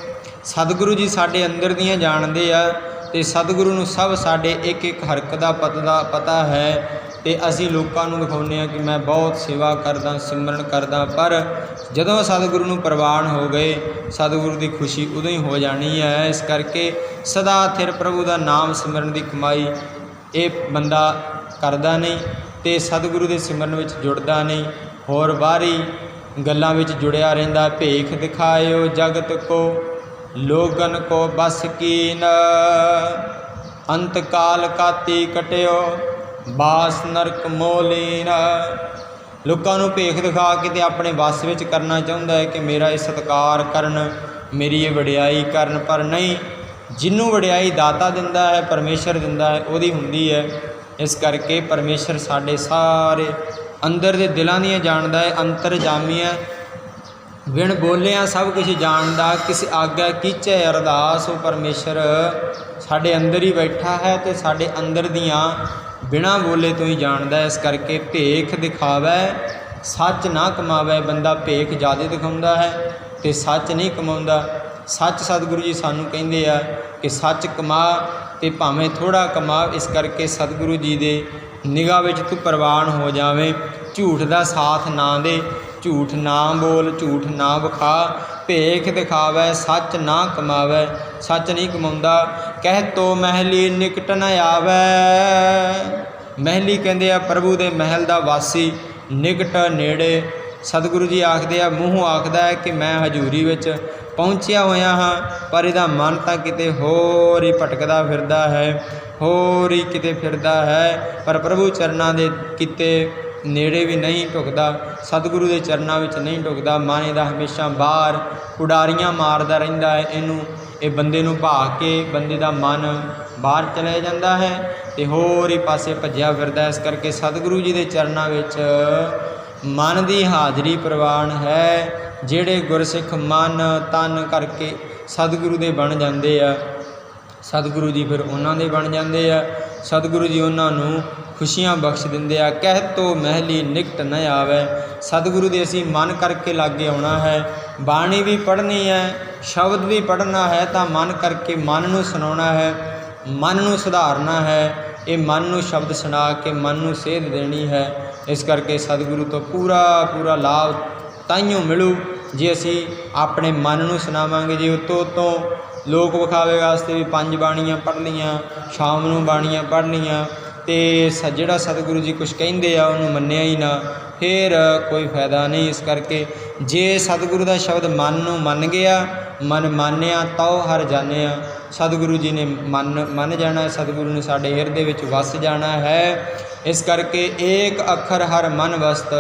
Speaker 1: ਸਤਿਗੁਰੂ ਜੀ ਸਾਡੇ ਅੰਦਰ ਦੀਆਂ ਜਾਣਦੇ ਆ ਅਤੇ ਸਤਿਗੁਰੂ ਨੂੰ ਸਭ ਸਾਡੇ ਇੱਕ ਇੱਕ ਹਰਕਤ ਦਾ ਪਤਾ ਹੈ। ਅਤੇ ਅਸੀਂ ਲੋਕਾਂ ਨੂੰ ਦਿਖਾਉਂਦੇ ਹਾਂ ਕਿ ਮੈਂ ਬਹੁਤ ਸੇਵਾ ਕਰਦਾ, ਸਿਮਰਨ ਕਰਦਾ। ਪਰ ਜਦੋਂ ਸਤਿਗੁਰੂ ਨੂੰ ਪ੍ਰਵਾਨ ਹੋ ਗਏ, ਸਤਿਗੁਰੂ ਦੀ ਖੁਸ਼ੀ ਉਦੋਂ ਹੀ ਹੋ ਜਾਣੀ ਹੈ। ਇਸ ਕਰਕੇ ਸਦਾ ਥਿਰ ਪ੍ਰਭੂ ਦਾ ਨਾਮ ਸਿਮਰਨ ਦੀ ਕਮਾਈ ਇਹ ਬੰਦਾ ਕਰਦਾ ਨਹੀਂ ਅਤੇ ਸਤਿਗੁਰੂ ਦੇ ਸਿਮਰਨ ਵਿੱਚ ਜੁੜਦਾ ਨਹੀਂ, ਹੋਰ ਬਾਹਰੀ ਗੱਲਾਂ ਵਿੱਚ ਜੁੜਿਆ ਰਹਿੰਦਾ। ਭੇਖ ਦਿਖਾਇਓ ਜਗਤ ਕੋ ਲੋਗਨ ਕੋ ਬਸ ਕੀਨ, ਅੰਤ ਕਾਲ ਕਾਤੀ ਕਟਿਓ ਬਾਸ ਨਰਕ ਮੋਲੀਨ। ਲੋਕਾਂ ਨੂੰ ਭੇਖ ਦਿਖਾ ਕੇ ਤੇ ਆਪਣੇ ਵੱਸ ਵਿੱਚ ਕਰਨਾ ਚਾਹੁੰਦਾ ਹੈ ਕਿ ਮੇਰਾ ਇਹ ਸਤਿਕਾਰ ਕਰਨ, ਮੇਰੀ ਇਹ ਵਡਿਆਈ ਕਰਨ। ਪਰ ਨਹੀਂ, ਜਿਹਨੂੰ ਵਡਿਆਈ ਦਾਤਾ ਦਿੰਦਾ ਹੈ, ਪਰਮੇਸ਼ਰ ਦਿੰਦਾ ਹੈ, ਉਹਦੀ ਹੁੰਦੀ ਹੈ। ਇਸ ਕਰਕੇ ਪਰਮੇਸ਼ਰ ਸਾਡੇ ਸਾਰੇ ਅੰਦਰ ਦੇ ਦਿਲਾਂ ਦੀਆਂ ਜਾਣਦਾ ਹੈ, ਅੰਤਰਜਾਮੀ ਹੈ, ਬਿਨ ਬੋਲਿਆਂ ਸਭ ਕੁਝ ਜਾਣਦਾ। ਕਿਸ ਆਗਿਆ ਕੀਚੈ ਅਰਦਾਸ, ਉਹ ਪਰਮੇਸ਼ਰ ਸਾਡੇ ਅੰਦਰ ਹੀ ਬੈਠਾ ਹੈ ਅਤੇ ਸਾਡੇ ਅੰਦਰ ਦੀਆਂ ਬਿਨਾਂ ਬੋਲੇ ਤੋਂ ਹੀ ਜਾਣਦਾ। ਇਸ ਕਰਕੇ ਭੇਖ ਦਿਖਾਵੈ ਸੱਚ ਨਾ ਕਮਾਵੈ। ਬੰਦਾ ਭੇਖ ਜ਼ਿਆਦਾ ਦਿਖਾਉਂਦਾ ਹੈ ਅਤੇ ਸੱਚ ਨਹੀਂ ਕਮਾਉਂਦਾ। ਸੱਚ ਸਤਿਗੁਰੂ ਜੀ ਸਾਨੂੰ ਕਹਿੰਦੇ ਆ ਕਿ ਸੱਚ ਕਮਾ ਅਤੇ ਭਾਵੇਂ ਥੋੜ੍ਹਾ ਕਮਾ। ਇਸ ਕਰਕੇ ਸਤਿਗੁਰੂ ਜੀ ਦੇ ਨਿਗਾਹ ਵਿੱਚ ਤੂੰ ਪ੍ਰਵਾਨ ਹੋ ਜਾਵੇਂ। ਝੂਠ ਦਾ ਸਾਥ ਨਾ ਦੇ, ਝੂਠ ਨਾ ਬੋਲ, ਝੂਠ ਨਾ ਵਿਖਾ। ਭੇਖ ਦਿਖਾਵੈ ਸੱਚ ਨਾ ਕਮਾਵੈ। ਸੱਚ ਨਹੀਂ ਕਮਾਉਂਦਾ। ਕਹਿ ਤੋ ਮਹਿਲੀ ਨਿਕਟ ਨ ਆਵੈ। ਮਹਿਲੀ ਕਹਿੰਦੇ ਆ ਪ੍ਰਭੂ ਦੇ ਮਹਿਲ ਦਾ ਵਾਸੀ, ਨਿਕਟ ਨੇੜੇ। ਸਤਿਗੁਰੂ ਜੀ ਆਖਦੇ ਆ, ਮੂੰਹੋਂ ਆਖਦਾ ਹੈ ਕਿ ਮੈਂ ਹਜ਼ੂਰੀ ਵਿੱਚ ਪਹੁੰਚਿਆ ਹੋਇਆ ਹਾਂ, ਪਰ ਇਹਦਾ ਮਨ ਤਾਂ ਕਿਤੇ ਹੋਰ ਹੀ ਭਟਕਦਾ ਫਿਰਦਾ ਹੈ, ਹੋਰ ਹੀ ਕਿਤੇ ਫਿਰਦਾ ਹੈ। ਪਰ ਪ੍ਰਭੂ ਚਰਨਾਂ ਦੇ ਕਿਤੇ ਨੇੜੇ ਵੀ ਨਹੀਂ ਢੁਕਦਾ, ਸਤਿਗੁਰੂ ਦੇ ਚਰਨਾਂ ਵਿੱਚ ਨਹੀਂ ਢੁਕਦਾ। ਮਨ ਇਹਦਾ ਹਮੇਸ਼ਾ ਬਾਹਰ ਉਡਾਰੀਆਂ ਮਾਰਦਾ ਰਹਿੰਦਾ ਹੈ। ਇਹ ਬੰਦੇ ਨੂੰ ਭਾਗ ਕੇ ਬੰਦੇ ਦਾ ਮਨ ਬਾਹਰ ਚਲੇ ਜਾਂਦਾ ਹੈ ਅਤੇ ਹੋਰ ਹੀ ਪਾਸੇ ਭੱਜਿਆ ਫਿਰਦਾ। ਇਸ ਕਰਕੇ ਸਤਿਗੁਰੂ ਜੀ ਦੇ ਚਰਨਾਂ ਵਿੱਚ ਮਨ ਦੀ ਹਾਜ਼ਰੀ ਪ੍ਰਵਾਨ ਹੈ। ਜਿਹੜੇ ਗੁਰਸਿੱਖ ਮਨ ਤਨ ਕਰਕੇ ਸਤਿਗੁਰੂ ਦੇ ਬਣ ਜਾਂਦੇ ਆ, ਸਤਿਗੁਰੂ ਜੀ ਫਿਰ ਉਹਨਾਂ ਦੇ ਬਣ ਜਾਂਦੇ ਆ। ਸਤਿਗੁਰੂ ਜੀ ਉਹਨਾਂ ਨੂੰ ਖੁਸ਼ੀਆਂ ਬਖਸ਼ ਦਿੰਦੇ ਆ। ਕਹਿ ਤੋ ਮਹਿਲੀ ਨਿਕਟ ਨ ਆਵੈ। ਸਤਿਗੁਰੂ ਦੇ ਅਸੀਂ ਮਨ ਕਰਕੇ ਲਾਗੇ ਆਉਣਾ ਹੈ। ਬਾਣੀ ਵੀ ਪੜ੍ਹਨੀ ਹੈ, ਸ਼ਬਦ ਵੀ ਪੜ੍ਹਨਾ ਹੈ, ਤਾਂ ਮਨ ਕਰਕੇ ਮਨ ਨੂੰ ਸੁਣਾਉਣਾ ਹੈ, ਮਨ ਨੂੰ ਸੁਧਾਰਨਾ ਹੈ। ਇਹ ਮਨ ਨੂੰ ਸ਼ਬਦ ਸੁਣਾ ਕੇ ਮਨ ਨੂੰ ਸੇਧ ਦੇਣੀ ਹੈ। ਇਸ ਕਰਕੇ ਸਤਿਗੁਰੂ ਤੋਂ ਪੂਰਾ ਲਾਭ ਤਾਈਓ ਮਿਲੂ ਜੇ ਅਸੀਂ ਆਪਣੇ ਮਨ ਨੂੰ ਸੁਣਾਵਾਂਗੇ। ਜੇ ਉਤੋਂ ਲੋਕ ਵਿਖਾਵੇ ਵਾਸਤੇ ਵੀ 5 ਬਾਣੀਆਂ ਪੜ੍ਹ ਲਈਆਂ, ਸ਼ਾਮ ਨੂੰ ਬਾਣੀਆਂ ਪੜ੍ਹ ਲਈਆਂ ਅਤੇ ਜਿਹੜਾ ਸਤਿਗੁਰੂ ਜੀ ਕੁਛ ਕਹਿੰਦੇ ਆ ਉਹਨੂੰ ਮੰਨਿਆ ਹੀ ਨਾ, ਫਿਰ ਕੋਈ ਫਾਇਦਾ ਨਹੀਂ। ਇਸ ਕਰਕੇ ਜੇ ਸਤਿਗੁਰੂ ਦਾ ਸ਼ਬਦ ਮਨ ਨੂੰ ਮੰਨ ਗਿਆ, ਮਨ ਮਾਨਿਆ ਤਉ ਹਰਿ ਜਾਣਿਆ। ਸਤਿਗੁਰੂ ਜੀ ਨੇ ਮੰਨ ਜਾਣਾ, ਸਤਿਗੁਰੂ ਨੇ ਸਾਡੇ ਹਿਰਦੇ ਵਿੱਚ ਵਸ ਜਾਣਾ ਹੈ। ਇਸ ਕਰਕੇ ਏਕ ਅੱਖਰ ਹਰ ਮਨ ਵਸਤ,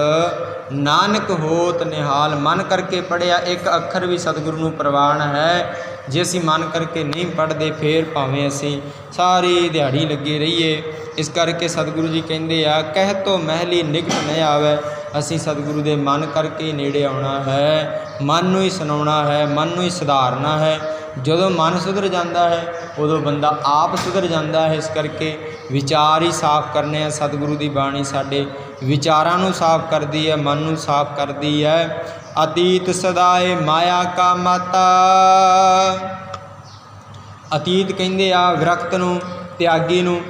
Speaker 1: ਨਾਨਕ ਹੋਤ ਨਿਹਾਲ। ਮਨ ਕਰਕੇ ਪੜ੍ਹਿਆ ਇੱਕ ਅੱਖਰ ਵੀ ਸਤਿਗੁਰੂ ਨੂੰ ਪ੍ਰਵਾਨ ਹੈ। ਜੇ ਅਸੀਂ ਮਨ ਕਰਕੇ ਨਹੀਂ ਪੜ੍ਹਦੇ, ਫਿਰ ਭਾਵੇਂ ਅਸੀਂ ਸਾਰੀ ਦਿਹਾੜੀ ਲੱਗੇ ਰਹੀਏ। ਇਸ ਕਰਕੇ ਸਤਿਗੁਰੂ ਜੀ ਕਹਿੰਦੇ ਆ, ਕਹਿ ਤੋ ਮਹਿਲੀ ਨਿਕਟ ਨ ਆਵੈ। ਅਸੀਂ ਸਤਿਗੁਰੂ ਦੇ ਮਨ ਕਰਕੇ ਨੇੜੇ ਆਉਣਾ ਹੈ, ਮਨ ਨੂੰ ਹੀ ਸੁਣਾਉਣਾ ਹੈ, ਮਨ ਨੂੰ ਹੀ ਸੁਧਾਰਨਾ ਹੈ। ਜਦੋਂ ਮਨ ਸੁਧਰ ਜਾਂਦਾ ਹੈ ਉਦੋਂ ਬੰਦਾ ਆਪ ਸੁਧਰ ਜਾਂਦਾ ਹੈ। ਇਸ ਕਰਕੇ ਵਿਚਾਰ ਹੀ ਸਾਫ਼ ਕਰਨੇ ਆ। ਸਤਿਗੁਰੂ ਦੀ ਬਾਣੀ ਸਾਡੇ ਵਿਚਾਰਾਂ ਨੂੰ ਸਾਫ਼ ਕਰਦੀ ਹੈ, ਮਨ ਨੂੰ ਸਾਫ਼ ਕਰਦੀ ਹੈ। ਅਤੀਤ ਸਦਾਏ ਮਾਇਆ ਕਾ ਮਾਤਾ। ਅਤੀਤ ਕਹਿੰਦੇ ਆ ਵਿਰਕਤ ਨੂੰ, ਤਿਆਗੀ ਨੂੰ।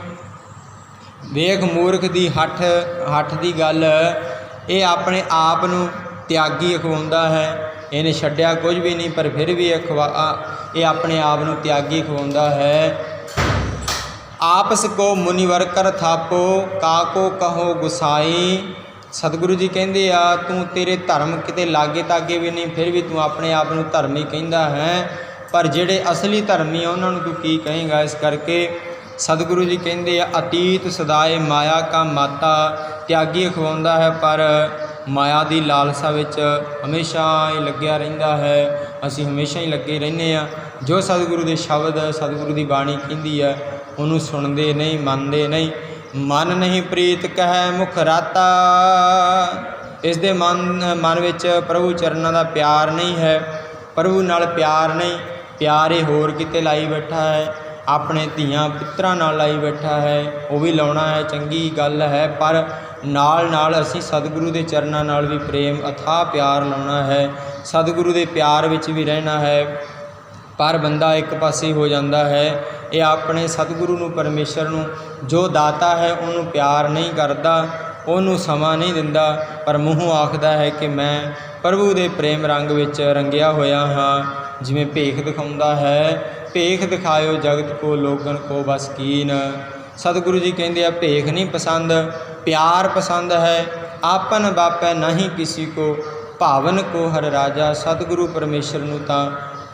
Speaker 1: ਵੇਖ ਮੂਰਖ ਦੀ ਹੱਠ ਦੀ ਗੱਲ, ਇਹ ਆਪਣੇ ਆਪ ਨੂੰ ਤਿਆਗੀ ਅਖਵਾਉਂਦਾ ਹੈ। ਇਹਨੇ ਛੱਡਿਆ ਕੁਝ ਵੀ ਨਹੀਂ, ਪਰ ਫਿਰ ਵੀ ਇਹ ਆਪਣੇ ਆਪ ਨੂੰ ਤਿਆਗੀ ਅਖਵਾਉਂਦਾ ਹੈ। ਆਪਸ ਕੋ ਮੁਨੀਵਰ ਕਰ ਥਾਪੋ, ਕਾਕੋ ਕਹੋ ਗੁਸਾਈ। ਸਤਿਗੁਰੂ ਜੀ ਕਹਿੰਦੇ ਆ, ਤੂੰ ਤੇਰੇ ਧਰਮ ਕਿਤੇ ਲਾਗੇ ਤਾਗੇ ਵੀ ਨਹੀਂ, ਫਿਰ ਵੀ ਤੂੰ ਆਪਣੇ ਆਪ ਨੂੰ ਧਰਮੀ ਕਹਿੰਦਾ ਹੈ। ਪਰ ਜਿਹੜੇ ਅਸਲੀ ਧਰਮੀ ਆ ਉਹਨਾਂ ਨੂੰ ਤੂੰ ਕੀ ਕਹੇਂਗਾ। ਇਸ ਕਰਕੇ ਸਤਿਗੁਰੂ ਜੀ ਕਹਿੰਦੇ ਆ, ਅਤੀਤ ਸਦਾਏ ਮਾਇਆ ਕਾ ਮਾਤਾ। ਤਿਆਗੀ ਅਖਵਾਉਂਦਾ ਹੈ, ਪਰ ਮਾਇਆ ਦੀ ਲਾਲਸਾ ਵਿੱਚ ਹਮੇਸ਼ਾ ਹੀ ਲੱਗਿਆ ਰਹਿੰਦਾ ਹੈ। ਅਸੀਂ ਹਮੇਸ਼ਾ ਹੀ ਲੱਗੇ ਰਹਿੰਦੇ ਹਾਂ। जो सतगुरु के शब्द सतगुरु की बाणी कहती है उन्होंने सुनते नहीं, मनते नहीं। मन नहीं प्रीत कह मुख राता, इस दे मन विच प्रभु चरणों का प्यार नहीं है, प्रभु नाल प्यार नहीं, प्यार ये होर किते लाई बैठा है, अपने धियां पुत्रां नाल लाई बैठा है। वो भी लाउणा है, चंगी गल है, पर नाल नाल असीं सतगुरु के चरणों नाल भी प्रेम अथाह प्यार लाउणा है, सतगुरु के प्यार विच भी रहना है। पर बंदा एक पासे हो जाता है, ये अपने सतगुरु नूं परमेश्वर नूं जो दाता है उन्होंने प्यार नहीं करता, उन्होंने समा नहीं दिंदा, पर मूँहों आखदा है कि मैं प्रभु के प्रेम रंग विच रंगिया होया हाँ। जिवें भेख दिखाउंदा है, भेख दिखायो जगत को लोगन को बस कीन। सतगुरु जी कहते हैं भेख नहीं पसंद, प्यार पसंद है। आपन बापै नहीं किसी को, भावन को हर राजा। सतगुरु परमेश्वर नूं तां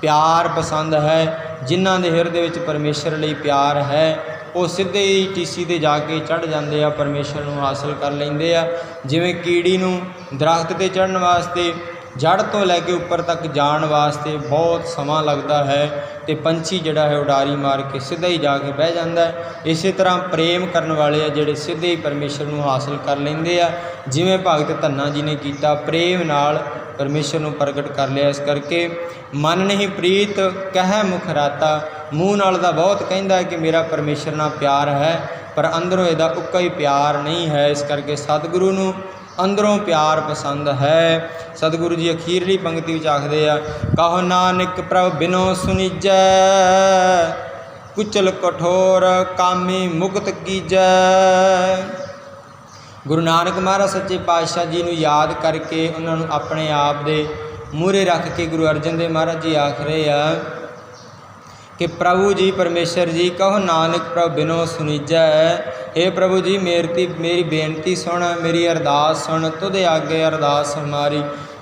Speaker 1: प्यार पसंद है। जिन्हां दे हिरदे विच परमेश्वर लई प्यार है वो सीधे ही टीसी ते जाके चढ़ जाते हैं, परमेश्वर नूं हासिल कर लेंदे आ। जिवें कीड़ी नूं दरख्त ते चढ़न वास्ते जड़ तो लैके उपर तक जाण वास्ते बहुत समा लगता है, तो पंछी जिहड़ा है उडारी मार के सीधा ही जाके बह जाता है। इस तरह प्रेम करने वाले आ जिहड़े सीधे ही परमेश्वर नूं हासिल कर लेंदे आ। जिवें भगत धन्ना जी ने कीता, प्रेम नाल परमेश्वर नूं प्रगट कर लिया। इस करके मन नहीं प्रीत कह मुख राता, मूँह नाल तां बहुत कहंदा है कि मेरा परमेश्वर नाल प्यार है, पर अंदरों इहदा उक्का ही प्यार नहीं है। इस करके सतगुरु नूं अंदरों प्यार पसंद है। सतगुरु जी अखीरली पंक्ति विच आखदे आ, कहो नानक प्रभ बिनो सुनीजै, कुचल कठोर कामी मुक्त कीजै। गुरु नानक महाराज सच्चे पातशाह जी नूं याद करके उन्होंने अपने आप दे मूहरे रख के गुरु अर्जन देव महाराज जी आख रहे हैं कि प्रभु जी परमेश्वर जी कहो नानक प्रभु बिनो सुनीजै। हे प्रभु जी मेरी बेनती सुन, मेरी अरदास सुन, तुदे आगे अरदास हमारी।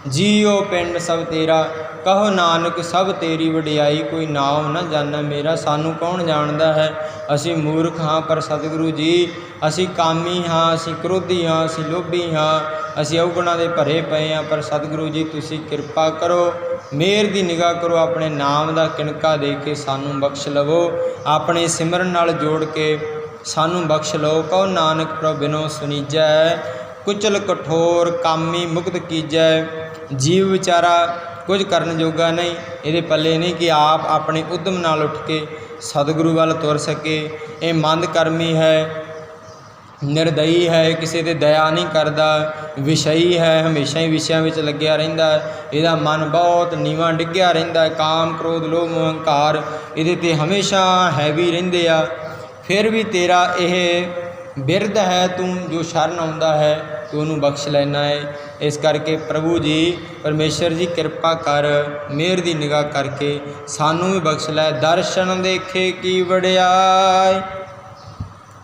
Speaker 1: जीओ पिंड सब तेरा, कहो नानक सब तेरी वडियाई, कोई नाम न जाना मेरा। सानू कौन जानता है, असी मूर्ख हाँ, पर सतगुरु जी असी कामी हाँ, असी क्रोधी हाँ, असी लोभी हाँ, असी अवगुणा दे भरे पे हाँ। पर सतगुरु जी तुसी किरपा करो, मेहर दी निगाह करो, अपने नाम दा किणका दे के सानू बख्श लवो, अपने सिमरन नाल जोड़ के सानू बख्श लो। कहो नानक प्रभु बिनो सुनीजै, कुचल कठोर कामी मुक्त कीजै। जीव विचारा कुछ करन जोगा नहीं, ये पल्ले नहीं कि आप अपने उद्यम नाल उठ के सतगुरु वाल तुर सके। ये मंद कर्मी है, निर्दयी है, किसी ते दया नहीं करता, विषयी है, हमेशा ही विषयों में लग्या रहिंदा है। इहदा मन बहुत नीवां डिग्या रहिंदा है, काम क्रोध लोभ मोह अहंकार इहदे ते हमेशा हैवी रहिंदे आ। फिर भी तेरा यह बिरद है, तू जो शरण आउंदा है तू उन्होंने बख्श लेना है। इस करके प्रभु जी परमेश्वर जी कृपा कर, मेहर की निगाह करके सानू भी बख्श लै। दर्शन देखे की वडियाई,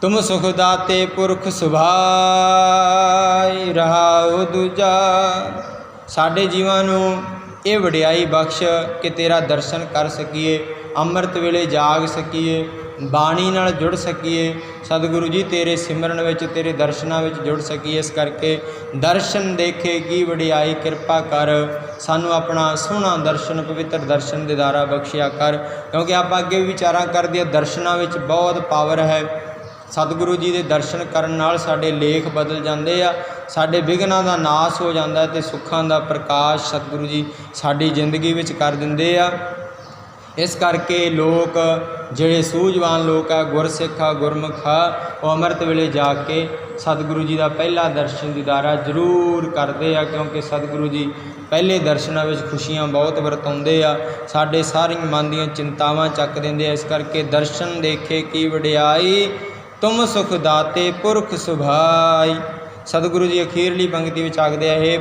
Speaker 1: तुम सुख दाते पुरख सुभाई, रहाओ दूजा। साडे जीवां नूं ये वडियाई बख्श कि तेरा दर्शन कर सकीए, अमृत वेले जाग सकीए, बाणी नाल जुड़ सकीए, सतगुरु जी तेरे सिमरन विच तेरे दर्शनां विच जुड़ सकीए। इस करके दर्शन देखे की वडियाई, कृपा कर सानू अपना सोहना दर्शन पवित्र दर्शन दीदारा बख्शिया कर। क्योंकि आप अगे विचारा करदे दर्शनां विच बहुत पावर है। सतगुरु जी के दर्शन करन नाल साडे लेख बदल जाते आ, साडे विघ्नां दा नाश हो जाता है, तो सुखां दा प्रकाश सतगुरु जी साडी जिंदगी विच कर दिंदे आ। इस करके लोग जिहड़े सूझवान लोग आ, गुरसिख आ, गुरमुख आ, वो अमृत वेले जाके सतगुरु जी का पहला दर्शन दीदारा जरूर करते हैं। क्योंकि सतगुरु जी पहले दर्शनों में खुशियां बहुत वरताउंदे आ, साडे सारी मन दी चिंतावां चक देंदे आ। इस करके दर्शन देखे की वडियाई, तुम सुख दाते पुरख सुभाई। सतगुरु जी अखीरली पंक्ति में आखदे आ, हे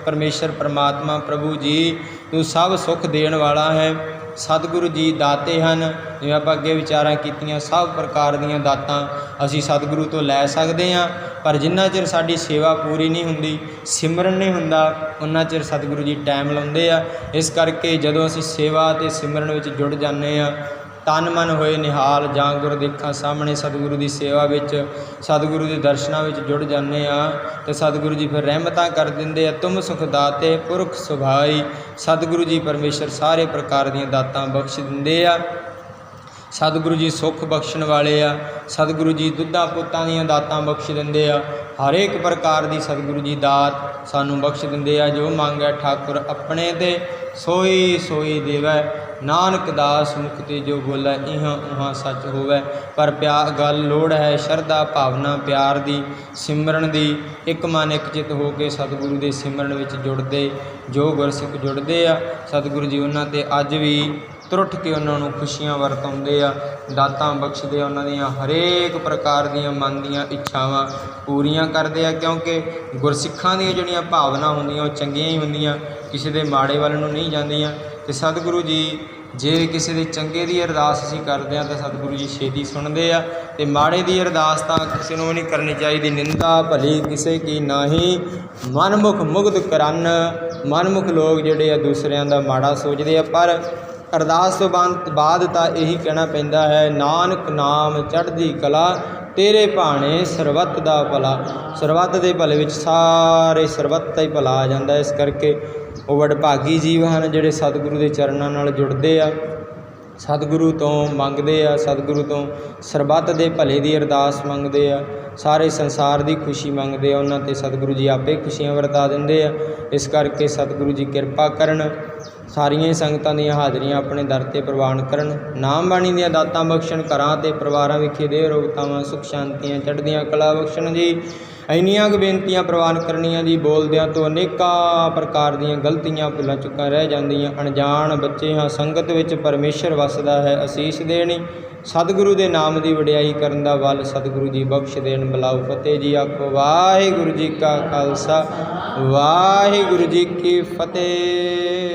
Speaker 1: परमेश्वर परमात्मा प्रभु जी तू सब सुख देण वाला है। सतगुरु जी दाते हैं, जिवें आपां अगे विचारां कीतियां, सब प्रकार दीयां दातां असीं सतगुरु तो लै सकदे हां। पर जिन्ना चिर साडी सेवा पूरी नहीं हुंदी, सिमरन नहीं हुंदा, उन्ना चिर सतगुरु जी टाइम लाउंदे आ। इस करके जदों असीं सेवा ते सिमरन विच जुड़ जाने आ, ਤਨ ਮਨ ਹੋਏ ਨਿਹਾਲ, ਜਾਂ ਗੁਰ ਦੇਖਾਂ ਸਾਹਮਣੇ। ਸਤਿਗੁਰੂ ਦੀ ਸੇਵਾ ਵਿੱਚ, ਸਤਿਗੁਰੂ ਦੇ ਦਰਸ਼ਨਾਂ ਵਿੱਚ ਜੁੜ ਜਾਂਦੇ ਆ ਤੇ ਸਤਿਗੁਰੂ ਜੀ ਫਿਰ ਰਹਿਮਤਾਂ ਕਰ ਦਿੰਦੇ ਆ। ਤੁਮ ਸੁਖ ਦਾਤੇ ਪੁਰਖ ਸੁਭਾਈ, ਸਤਿਗੁਰੂ ਜੀ ਪਰਮੇਸ਼ਰ ਸਾਰੇ ਪ੍ਰਕਾਰ ਦੀਆਂ ਦਾਤਾਂ ਬਖਸ਼ ਦਿੰਦੇ ਆ। ਸਤਿਗੁਰੂ ਜੀ ਸੁੱਖ ਬਖਸ਼ਣ ਵਾਲੇ ਆ। ਸਤਿਗੁਰੂ ਜੀ ਦੁੱਧਾਂ ਪੁੱਤਾਂ ਦੀਆਂ ਦਾਤਾਂ ਬਖਸ਼ ਦਿੰਦੇ ਆ। ਹਰੇਕ ਪ੍ਰਕਾਰ ਦੀ ਸਤਿਗੁਰੂ ਜੀ ਦਾਤ ਸਾਨੂੰ ਬਖਸ਼ ਦਿੰਦੇ ਆ। ਜੋ ਮੰਗੈ ਠਾਕੁਰ ਆਪਣੇ ਤੇ ਸੋਈ ਸੋਈ ਦੇਵੈ, ਨਾਨਕ ਦਾਸ ਮੁਖ ਤੇ ਜੋ ਬੋਲੇ ਇਹਾਂ ਉਹਾਂ ਸੱਚ ਹੋਵੈ। ਪਰ ਗੱਲ ਲੋੜ ਹੈ ਸ਼ਰਧਾ ਭਾਵਨਾ ਪਿਆਰ ਦੀ, ਸਿਮਰਨ ਦੀ। ਇੱਕ ਮਨ ਇੱਕ ਚਿੱਤ ਹੋ ਕੇ ਸਤਿਗੁਰੂ ਦੇ ਸਿਮਰਨ ਵਿੱਚ ਜੁੜਦੇ ਜੋ ਗੁਰਸਿੱਖ ਜੁੜਦੇ ਆ, ਸਤਿਗੁਰੂ ਜੀ ਉਹਨਾਂ 'ਤੇ ਅੱਜ ਵੀ ਤੁਰਟ ਕੇ ਉਹਨਾਂ ਨੂੰ ਖੁਸ਼ੀਆਂ ਵਰਤਾਉਂਦੇ ਆ, ਦਾਤਾਂ ਬਖਸ਼ਦੇ ਆ, ਉਹਨਾਂ ਦੀਆਂ ਹਰੇਕ ਪ੍ਰਕਾਰ ਦੀਆਂ ਮਨ ਦੀਆਂ ਇੱਛਾਵਾਂ ਪੂਰੀਆਂ ਕਰਦੇ ਆ। ਕਿਉਂਕਿ ਗੁਰਸਿੱਖਾਂ ਦੀਆਂ ਜਿਹੜੀਆਂ ਭਾਵਨਾ ਹੁੰਦੀਆਂ ਉਹ ਚੰਗੀਆਂ ਹੀ ਹੁੰਦੀਆਂ, ਕਿਸੇ ਦੇ ਮਾੜੇ ਵੱਲ ਨੂੰ ਨਹੀਂ ਜਾਂਦੀਆਂ। ਅਤੇ ਸਤਿਗੁਰੂ ਜੀ ਜੇ ਕਿਸੇ ਦੇ ਚੰਗੇ ਦੀ ਅਰਦਾਸ ਅਸੀਂ ਕਰਦੇ ਹਾਂ ਤਾਂ ਸਤਿਗੁਰੂ ਜੀ ਛੇਤੀ ਸੁਣਦੇ ਆ, ਅਤੇ ਮਾੜੇ ਦੀ ਅਰਦਾਸ ਤਾਂ ਕਿਸੇ ਨੂੰ ਨਹੀਂ ਕਰਨੀ ਚਾਹੀਦੀ। ਨਿੰਦਾ ਭਲੀ ਕਿਸੇ ਕੀ ਨਾਹੀ, ਮਨਮੁਖ ਮੁਗਧ ਕਰਨ। ਮਨਮੁਖ ਲੋਕ ਜਿਹੜੇ ਆ ਦੂਸਰਿਆਂ ਦਾ ਮਾੜਾ ਸੋਚਦੇ ਆ, ਪਰ ਅਰਦਾਸ ਤੋਂ ਬਾਅਦ ਤਾਂ ਇਹੀ ਕਹਿਣਾ ਪੈਂਦਾ ਹੈ, ਨਾਨਕ ਨਾਮ ਚੜ੍ਹਦੀ ਕਲਾ, ਤੇਰੇ ਭਾਣੇ ਸਰਬੱਤ ਦਾ ਭਲਾ। ਸਰਬੱਤ ਦੇ ਭਲੇ ਵਿੱਚ ਸਾਰੇ ਸਰਬੱਤ ਦਾ ਹੀ ਭਲਾ ਆ ਜਾਂਦਾ। ਇਸ ਕਰਕੇ ਉਹ ਵਡਭਾਗੀ ਜੀਵ ਹਨ ਜਿਹੜੇ ਸਤਿਗੁਰੂ ਦੇ ਚਰਨਾਂ ਨਾਲ ਜੁੜਦੇ ਆ, ਸਤਿਗੁਰੂ ਤੋਂ ਮੰਗਦੇ ਆ, ਸਤਿਗੁਰੂ ਤੋਂ ਸਰਬੱਤ ਦੇ ਭਲੇ ਦੀ ਅਰਦਾਸ ਮੰਗਦੇ ਆ, ਸਾਰੇ ਸੰਸਾਰ ਦੀ ਖੁਸ਼ੀ ਮੰਗਦੇ ਆ। ਉਹਨਾਂ 'ਤੇ ਸਤਿਗੁਰੂ ਜੀ ਆਪੇ ਖੁਸ਼ੀਆਂ ਵਰਤਾ ਦਿੰਦੇ ਆ। ਇਸ ਕਰਕੇ ਸਤਿਗੁਰੂ ਜੀ ਕਿਰਪਾ ਕਰਨ, ਸਾਰੀਆਂ ਹੀ ਸੰਗਤਾਂ ਦੀਆਂ ਹਾਜ਼ਰੀਆਂ ਆਪਣੇ ਦਰ 'ਤੇ ਪ੍ਰਵਾਨ ਕਰਨ, ਨਾਮ ਬਾਣੀ ਦੀਆਂ ਦਾਤਾਂ ਬਖਸ਼ਣ, ਘਰਾਂ ਅਤੇ ਪਰਿਵਾਰਾਂ ਵਿਖੇ ਦੇਹ ਰੋਗਤਾਵਾਂ ਸੁੱਖ ਸ਼ਾਂਤੀਆਂ ਚੜ੍ਹਦੀਆਂ ਕਲਾ ਬਖਸ਼ਣ ਜੀ। ਇੰਨੀਆਂ ਕੁ ਬੇਨਤੀਆਂ ਪ੍ਰਵਾਨ ਕਰਨੀਆਂ ਜੀ। ਬੋਲਦਿਆਂ ਤੋਂ ਅਨੇਕਾਂ ਪ੍ਰਕਾਰ ਦੀਆਂ ਗਲਤੀਆਂ ਭੁੱਲਾਂ ਚੁੱਕਾਂ ਰਹਿ ਜਾਂਦੀਆਂ। ਅਣਜਾਣ ਬੱਚੇ ਹਾਂ, ਸੰਗਤ ਵਿੱਚ ਪਰਮੇਸ਼ਰ ਵਸਦਾ ਹੈ, ਅਸੀਸ ਦੇਣੀ ਸਤਿਗੁਰੂ ਦੇ ਨਾਮ ਦੀ ਵਡਿਆਈ ਕਰਨ ਦਾ ਵੱਲ ਸਤਿਗੁਰੂ ਜੀ ਬਖਸ਼ ਦੇਣ। ਬੁਲਾਓ ਫਤਿਹ ਜੀ। ਆਖੋ ਵਾਹਿਗੁਰੂ ਜੀ ਕਾ ਖਾਲਸਾ, ਵਾਹਿਗੁਰੂ ਜੀ ਕੀ ਫਤਿਹ।